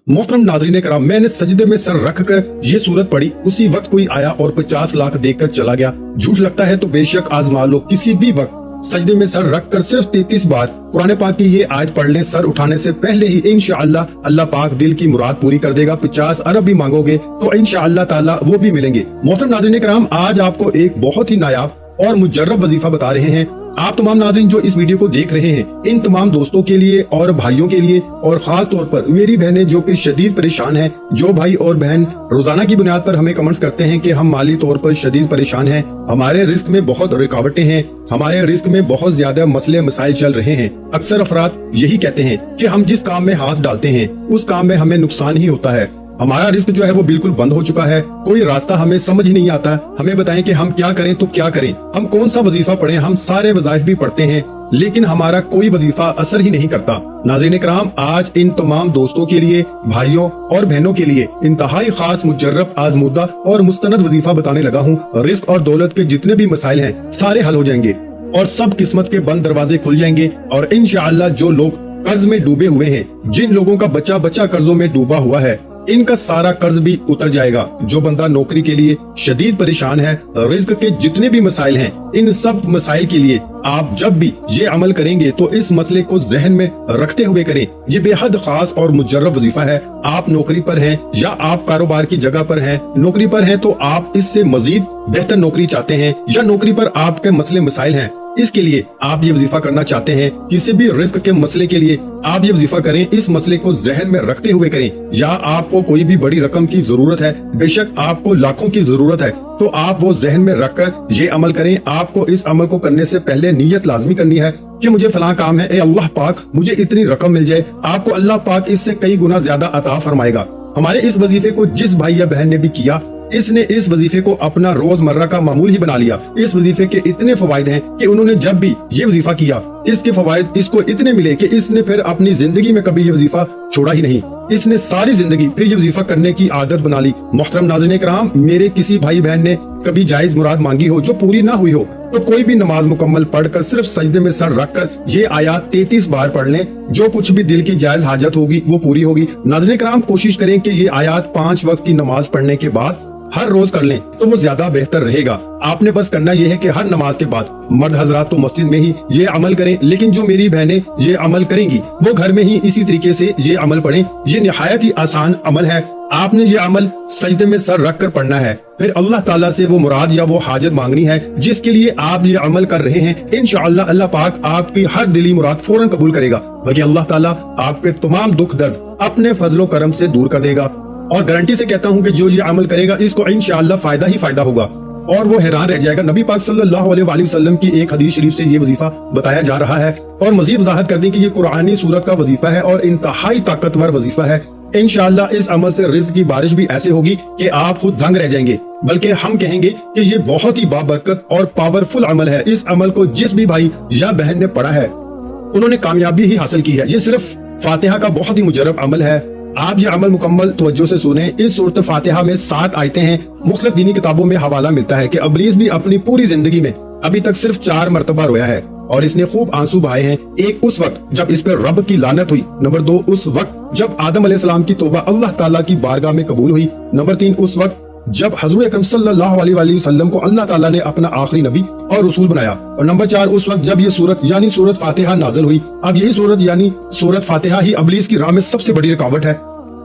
मोहतरम नाज़रीन कराम, मैंने सजदे में सर रख कर ये सूरत पढ़ी, उसी वक्त कोई आया और 50 लाख देकर चला गया। झूठ लगता है तो बेशक आजमा लो, किसी भी वक्त सजदे में सर रख कर सिर्फ 33 बार कुरान पाक की ये आयत पढ़ लें, सर उठाने से पहले ही इंशाअल्लाह अल्लाह पाक दिल की मुराद पूरी कर देगा। 50 अरब भी मांगोगे तो इंशाअल्लाह ताला वो भी मिलेंगे। मोहतरम नाज़रीन कराम, आज आपको एक बहुत ही नायाब और मुजर्रब वजीफा बता रहे हैं। आप तमाम नाज़रीन जो इस वीडियो को देख रहे हैं, इन तमाम दोस्तों के लिए और भाइयों के लिए, और खास तौर पर मेरी बहनें जो कि शदीद परेशान हैं, जो भाई और बहन रोजाना की बुनियाद पर हमें कमेंट्स करते हैं कि हम माली तौर पर शदीद परेशान हैं, हमारे रिस्क में बहुत रुकावटें हैं, हमारे रिस्क में बहुत ज्यादा मसले मसाइल चल रहे हैं। अक्सर अफराद यही कहते हैं कि हम जिस काम में हाथ डालते हैं उस काम में हमें नुकसान ही होता है, हमारा रिस्क जो है वो बिल्कुल बंद हो चुका है, कोई रास्ता हमें समझ ही नहीं आता, हमें बताएं कि हम क्या करें तो क्या करें, हम कौन सा वजीफा पढ़ें। हम सारे वज़ाइफ भी पढ़ते हैं लेकिन हमारा कोई वजीफा असर ही नहीं करता। नाज़रीन कराम, आज इन तमाम दोस्तों के लिए, भाइयों और बहनों के लिए इंतहाई खास मुजर्रब, आजमूदा और मुस्तनद वजीफा बताने लगा हूँ। रिस्क और दौलत के जितने भी मसाइल हैं सारे हल हो जाएंगे और सब किस्मत के बंद दरवाजे खुल जाएंगे। और इंशाअल्लाह जो लोग कर्ज में डूबे हुए हैं, जिन लोगों का बच्चा बच्चा कर्जों में डूबा हुआ है, इनका सारा कर्ज भी उतर जाएगा। जो बंदा नौकरी के लिए शदीद परेशान है, रिस्क के जितने भी मसाइल हैं, इन सब मसाइल के लिए आप जब भी ये अमल करेंगे तो इस मसले को जहन में रखते हुए करें। ये बेहद खास और मुजर्रब वजीफा है। आप नौकरी पर हैं या आप कारोबार की जगह पर हैं, नौकरी पर हैं तो आप इससे मजीद बेहतर नौकरी चाहते हैं, या नौकरी पर आपके मसले मसाइल हैं, इसके लिए आप ये वजीफा करना चाहते हैं, किसी भी रिस्क के मसले के लिए आप ये वजीफा करें, इस मसले को जहन में रखते हुए करें। या आपको कोई भी बड़ी रकम की जरूरत है, बेशक आपको लाखों की जरूरत है, तो आप वो जहन में रखकर ये अमल करें। आपको इस अमल को करने से पहले नियत लाजमी करनी है कि मुझे फलां काम है, ए अल्लाह पाक मुझे इतनी रकम मिल जाए। आपको अल्लाह पाक इससे कई गुना ज्यादा अता फरमाएगा। हमारे इस वजीफे को जिस भाई या बहन ने भी किया, इसने इस वजीफे को अपना रोजमर्रा का मामूल ही बना लिया। इस वजीफे के इतने फवायद हैं कि उन्होंने जब भी ये वजीफा किया, इसके फवायद इसको इतने मिले कि इसने फिर अपनी जिंदगी में कभी ये वजीफा छोड़ा ही नहीं। इसने सारी जिंदगी फिर ये वजीफा करने की आदत बना ली। मोहतरम नाज़रीन कराम, मेरे किसी भाई बहन ने कभी जायज मुराद मांगी हो जो पूरी ना हुई हो, तो कोई भी नमाज मुकम्मल पढ़कर सिर्फ सजदे में सर रखकर ये आयत 33 बार पढ़ लें, जो कुछ भी दिल की जायज हाजत होगी वो पूरी होगी। नाज़रीन कराम, कोशिश करें कि ये आयत 5 वक्त की नमाज पढ़ने के बाद हर रोज कर लें तो वो ज्यादा बेहतर रहेगा। आपने बस करना ये है कि हर नमाज के बाद मर्द हजरात तो मस्जिद में ही ये अमल करें, लेकिन जो मेरी बहनें ये अमल करेंगी वो घर में ही इसी तरीके से ये अमल पढ़ें। ये निहायत ही आसान अमल है। आपने ये अमल सजदे में सर रख कर पढ़ना है, फिर अल्लाह ताला से वो मुराद या वो हाजत मांगनी है जिसके लिए आप ये अमल कर रहे हैं। इंशाअल्लाह अल्लाह पाक आपकी हर दिली मुराद फौरन कबूल करेगा, बल्कि अल्लाह ताला आपके तमाम दुख दर्द अपने फजलो करम से दूर कर देगा। और गारंटी से कहता हूँ कि जो ये अमल करेगा इसको इंशाअल्लाह फायदा ही फायदा होगा और वो हैरान रह जाएगा। नबी पाक सल्लल्लाहु अलैहि वसल्लम की एक हदीस शरीफ से ये वजीफा बताया जा रहा है। और मजीद वजाहत कर दें कि ये कुरानी सूरत का वजीफा है और इंतहाई ताकतवर वजीफा है। इंशाअल्लाह इस अमल से रिज़्क की बारिश भी ऐसे होगी कि आप खुद दंग रह जाएंगे, बल्कि हम कहेंगे कि ये बहुत ही बाबरकत और पावरफुल अमल है। इस अमल को जिस भी भाई या बहन ने पढ़ा है उन्होंने कामयाबी ही हासिल की है। ये सिर्फ फातिहा का बहुत ही मुजर्रब अमल है। आप ये अमल मुकम्मल तवज्जो से सुने। इस सूरत फातिहा में 7 आयतें हैं। मुख्तलिफ दीनी किताबों में हवाला मिलता है कि इब्लीस भी अपनी पूरी जिंदगी में अभी तक सिर्फ 4 मरतबा रोया है और इसने खूब आंसू बहाए हैं। एक उस वक्त जब इस पर रब की लानत हुई, नंबर 2 उस वक्त जब आदम अलैहिस्सलाम की तौबा अल्लाह ताला की बारगाह में कबूल हुई, नंबर 3 उस वक्त जब हज़रत अकरम सल्लल्लाहु अलैहि वसल्लम को अल्लाह ताला ने अपना आखिरी नबी और रसूल बनाया, और नंबर 4 उस वक्त जब ये सूरत यानी सूरत फातिहा नाज़िल हुई। अब यही सूरत यानी सूरत फातिहा ही इब्लीस की राह में सबसे बड़ी रुकावट है।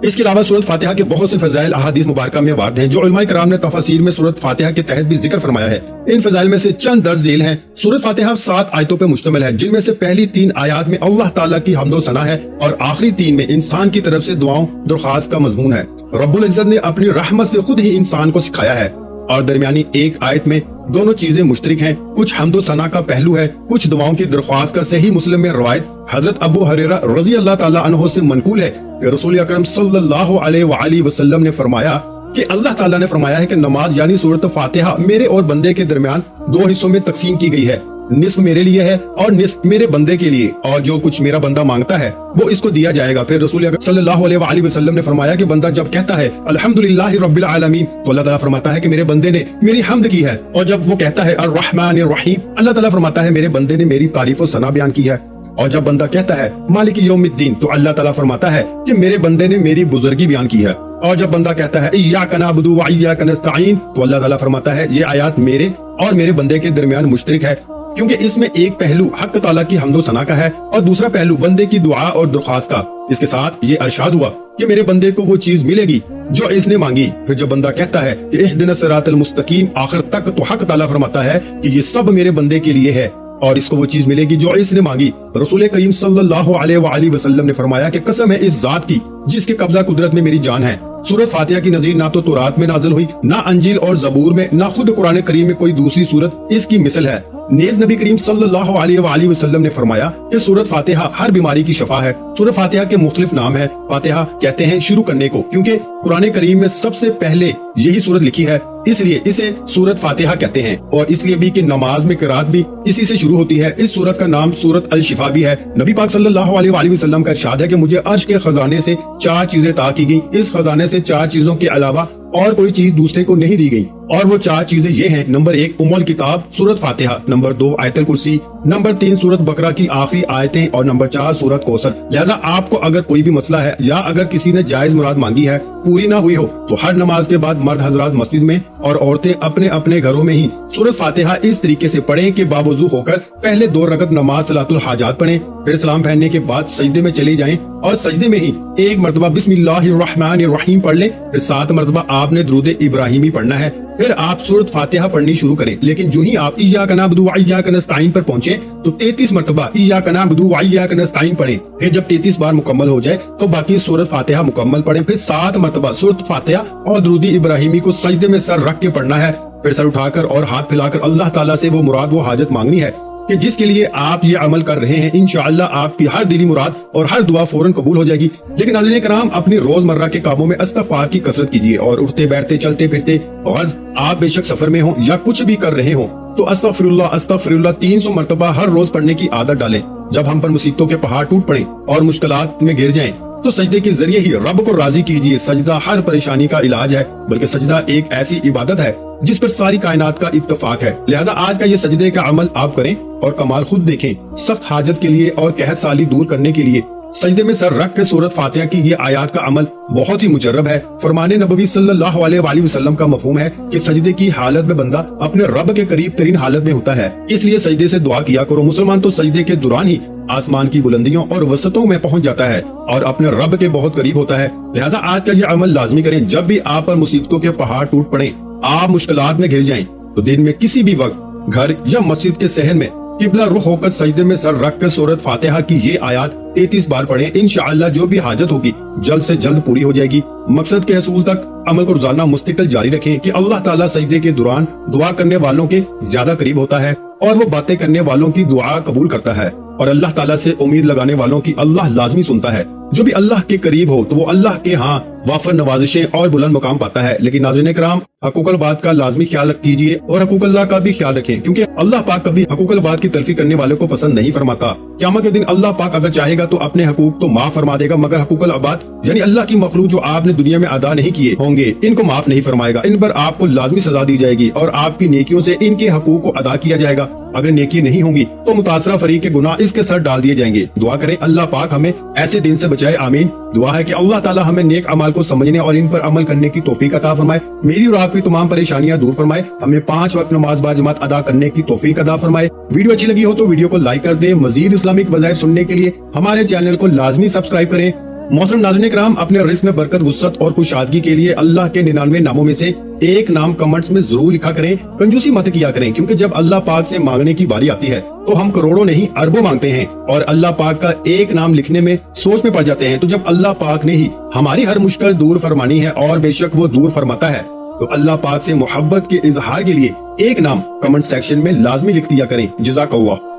इसके अलावा सूरत फातिहा के बहुत से फजाइल अहादीस मुबारका में वारद हैं जो उलमाए कराम ने तफसीर में सूरत फातिहा के तहत भी जिक्र फरमाया है। इन फजाइल में से चंद दर्ज झेल हैं। सूरत फातिहा 7 आयतों पर मुश्तमिल है, जिनमें से पहली 3 आयात में अल्लाह ताला की हम्दो सना है और आखिरी 3 में इंसान की तरफ से दुआओं दरख्वास्त का मजमून है। रब्बुल इज्जत ने अपनी रहमत से खुद ही इंसान को सिखाया है और दरमियानी एक आयत में दोनों चीजें मुश्तरिक हैं। कुछ हम्दो सना का पहलू है, कुछ दुआओं की दरख्वास्त का। सही मुस्लिम में रवायत हजरत अबू हुरैरा रज़ी अल्लाह ताला अन्हु से मनकूल है कि रसूल अकरम सल्लल्लाहु अलैहि वसल्लम ने फरमाया कि अल्लाह ताला ने फरमाया है कि नमाज यानी सूरत फातिहा मेरे और बंदे के दरमियान 2 हिस्सों में तकसीम की गई है। निस्फ मेरे लिए है और निस्फ मेरे बंदे के लिए, और जो कुछ मेरा बंदा मांगता है वो इसको दिया जाएगा। फिर रसूल अकरम सल्लल्लाहु अलैहि वसल्लम ने फरमाया कि बंदा जब कहता है अल्हम्दुलिल्लाहि रब्बिल आलमीन, तो अल्लाह ताला फरमाता है कि मेरे बंदे ने मेरी हम्द की है। और जब वो कहता है अर्रहमानिर रहीम, अल्लाह ताला फरमाता है मेरे बंदे ने मेरी तारीफ और सना बयान की है। اور جب بندہ کہتا ہے مالک یومالدین تو اللہ تعالیٰ فرماتا ہے کہ میرے بندے نے میری بزرگی بیان کی ہے، اور جب بندہ کہتا ہے ایاک نعبد و ایاک نستعین تو اللہ تعالیٰ فرماتا ہے یہ آیات میرے اور میرے بندے کے درمیان مشترک ہے، کیونکہ اس میں ایک پہلو حق تعالیٰ کی حمد و ثنا کا ہے اور دوسرا پہلو بندے کی دعا اور درخواست کا۔ اس کے ساتھ یہ ارشاد ہوا کہ میرے بندے کو وہ چیز ملے گی جو اس نے مانگی۔ پھر جب بندہ کہتا ہے کہ اہدنا الصراط المستقیم آخر تک، تو حق تعالیٰ فرماتا ہے کہ یہ سب میرے بندے کے لیے ہے اور اس کو وہ چیز ملے گی جو اس نے مانگی۔ رسول کریم صلی اللہ علیہ وآلہ وسلم نے فرمایا کہ قسم ہے اس ذات کی جس کے قبضہ قدرت میں میری جان ہے، سورۃ فاتحہ کی نظیر نہ تو تورات میں نازل ہوئی، نہ انجیل اور زبور میں، نہ خود قرآن کریم میں کوئی دوسری سورت اس کی مثل ہے۔ نیز نبی کریم صلی اللہ علیہ وآلہ وسلم نے فرمایا کہ سورۃ فاتحہ ہر بیماری کی شفا ہے۔ سورۃ فاتحہ کے مختلف نام ہے۔ فاتحہ کہتے ہیں شروع کرنے کو، کیونکہ قرآن کریم میں سب سے پہلے یہی سورت لکھی ہے، اس لیے اسے سورۃ فاتحہ کہتے ہیں، اور اس لیے بھی کہ نماز میں قرات بھی اسی سے شروع ہوتی ہے۔ اس سورت کا نام سورۃ الشفا بھی ہے۔ نبی پاک صلی اللہ علیہ وآلہ وسلم کا ارشاد ہے کہ مجھے عرش کے خزانے سے 4 چیزیں عطا کی گئیں، اس خزانے سے 4 چیزوں کے علاوہ اور کوئی چیز دوسرے کو نہیں دی گئی، اور وہ 4 چیزیں یہ ہیں: نمبر 1 ام الکتاب سورۃ فاتحہ، نمبر 2 آیت الکرسی، نمبر 3 سورۃ بقرہ کی آخری آیتیں، اور نمبر 4 سورۃ کوثر۔ لہذا آپ کو اگر کوئی بھی مسئلہ ہے یا اگر کسی نے جائز مراد مانگی ہے پوری نہ ہوئی ہو تو ہر نماز کے بعد مرد حضرات مسجد میں اور عورتیں اپنے اپنے گھروں میں ہی سورۃ فاتحہ اس طریقے سے پڑھیں کہ باوضو ہو کر پہلے 2 رکعت نماز صلاۃ الحاجات پڑھیں، پھر سلام پھیرنے کے بعد سجدے میں چلے جائیں اور سجدے میں ہی 1 مرتبہ بسم اللہ الرحمن الرحیم پڑھ لیں، پھر 7 مرتبہ آپ نے درود ابراہیمی پڑھنا ہے، پھر آپ سورۃ فاتحہ پڑھنی شروع کریں۔ لیکن جو ہی آپ ایاک نعبد و ایاک نستعین پر پہنچیں تو 33 مرتبہ ایاک نعبد و ایاک نستعین پڑھیں، پھر جب 33 بار مکمل ہو جائے تو باقی سورۃ فاتحہ مکمل پڑھیں، پھر 7 مرتبہ سورۃ فاتحہ اور درود ابراہیمی کو سجدے میں سر رکھ کے پڑھنا ہے، پھر سر اٹھا کر اور ہاتھ پھیلا کر اللہ تعالیٰ سے وہ مراد و حاجت مانگنی ہے کہ جس کے لیے آپ یہ عمل کر رہے ہیں۔ انشاءاللہ آپ کی ہر دلی مراد اور ہر دعا فوراً قبول ہو جائے گی۔ لیکن ناظرین کرام، اپنی روزمرہ کے کاموں میں استغفار کی کثرت کیجیے، اور اٹھتے بیٹھتے چلتے پھرتے غرض آپ بے شک سفر میں ہوں یا کچھ بھی کر رہے ہوں تو استغفر اللہ 300 مرتبہ ہر روز پڑھنے کی عادت ڈالیں۔ جب ہم پر مصیبتوں کے پہاڑ ٹوٹ پڑیں اور مشکلات میں گر جائیں تو سجدے کے ذریعے ہی رب کو راضی کیجیے۔ سجدہ ہر پریشانی کا علاج ہے، بلکہ سجدہ ایک ایسی عبادت ہے جس پر ساری کائنات کا اتفاق ہے۔ لہذا آج کا یہ سجدے کا عمل آپ کریں اور کمال خود دیکھیں۔ سخت حاجت کے لیے اور قحط سالی دور کرنے کے لیے سجدے میں سر رکھ کے سورۃ فاتحہ کی یہ آیات کا عمل بہت ہی مجرب ہے۔ فرمان نبوی صلی اللہ علیہ وآلہ وسلم کا مفہوم ہے کہ سجدے کی حالت میں بندہ اپنے رب کے قریب ترین حالت میں ہوتا ہے، اس لیے سجدے سے دعا کیا کرو۔ مسلمان تو سجدے کے دوران ہی آسمان کی بلندیوں اور وسطوں میں پہنچ جاتا ہے اور اپنے رب کے بہت قریب ہوتا ہے۔ لہذا آج کا یہ عمل لازمی کریں۔ جب بھی آپ پر مصیبتوں کے پہاڑ ٹوٹ پڑیں، آپ مشکلات میں گر جائیں، تو دن میں کسی بھی وقت گھر یا مسجد کے صحن میں قبلہ رخ ہو کر سجدے میں سر رکھ کر سورۃ فاتحہ کی یہ آیات 33 بار پڑھیں۔ انشاءاللہ جو بھی حاجت ہوگی جلد سے جلد پوری ہو جائے گی۔ مقصد کے حصول تک عمل کو روزانہ مستقل جاری رکھیں کہ اللہ تعالیٰ سجدے کے دوران دعا کرنے والوں کے زیادہ قریب ہوتا ہے اور وہ باتیں کرنے والوں کی دعا قبول کرتا ہے، اور اللہ تعالیٰ سے امید لگانے والوں کی اللہ لازمی سنتا ہے۔ جو بھی اللہ کے قریب ہو تو وہ اللہ کے ہاں وافر نوازشیں اور بلند مقام پاتا ہے۔ لیکن ناظرین کرام، حقوق العباد کا لازمی خیال کیجیے اور حقوق اللہ کا بھی خیال رکھیں، کیونکہ اللہ پاک کبھی حقوق العباد کی تلفی کرنے والوں کو پسند نہیں فرماتا۔ قیامت کے دن اللہ پاک اگر چاہے گا تو اپنے حقوق تو معاف فرما دے گا، مگر حقوق العباد یعنی اللہ کی مخلوق جو آپ نے دنیا میں ادا نہیں کیے ہوں گے، ان کو معاف نہیں فرمائے گا۔ ان پر آپ کو لازمی سزا دی جائے گی اور آپ کی نیکیوں سے ان کے حقوق کو ادا کیا جائے گا۔ اگر نیکی نہیں ہوں گی تو متاثرہ فریق کے گناہ اس کے سر ڈال دیے جائیں گے۔ دعا کریں اللہ پاک ہمیں ایسے دن سے بچائے، آمین۔ دعا ہے کہ اللہ تعالی ہمیں نیک اعمال کو سمجھنے اور ان پر عمل کرنے کی توفیق عطا فرمائے، میری اور آپ کی تمام پریشانیاں دور فرمائے، ہمیں 5 وقت نماز باجماعت ادا کرنے کی توفیق عطا فرمائے۔ ویڈیو اچھی لگی ہو تو ویڈیو کو لائک کر دیں۔ مزید اسلامک وظائف سننے کے لیے ہمارے چینل کو لازمی سبسکرائب کریں۔ محترم ناظرین کرام، اپنے رزق میں برکت، وسعت اور کشادگی کے لیے اللہ کے 99 ناموں میں سے ایک نام کمنٹس میں ضرور لکھا کریں۔ کنجوسی مت کیا کریں، کیونکہ جب اللہ پاک سے مانگنے کی باری آتی ہے تو ہم کروڑوں نہیں اربوں مانگتے ہیں اور اللہ پاک کا ایک نام لکھنے میں سوچ میں پڑ جاتے ہیں۔ تو جب اللہ پاک نے ہی ہماری ہر مشکل دور فرمانی ہے اور بے شک وہ دور فرماتا ہے، تو اللہ پاک سے محبت کے اظہار کے لیے ایک نام کمنٹ سیکشن میں لازمی لکھ دیا کریں۔ جزاک اللہ۔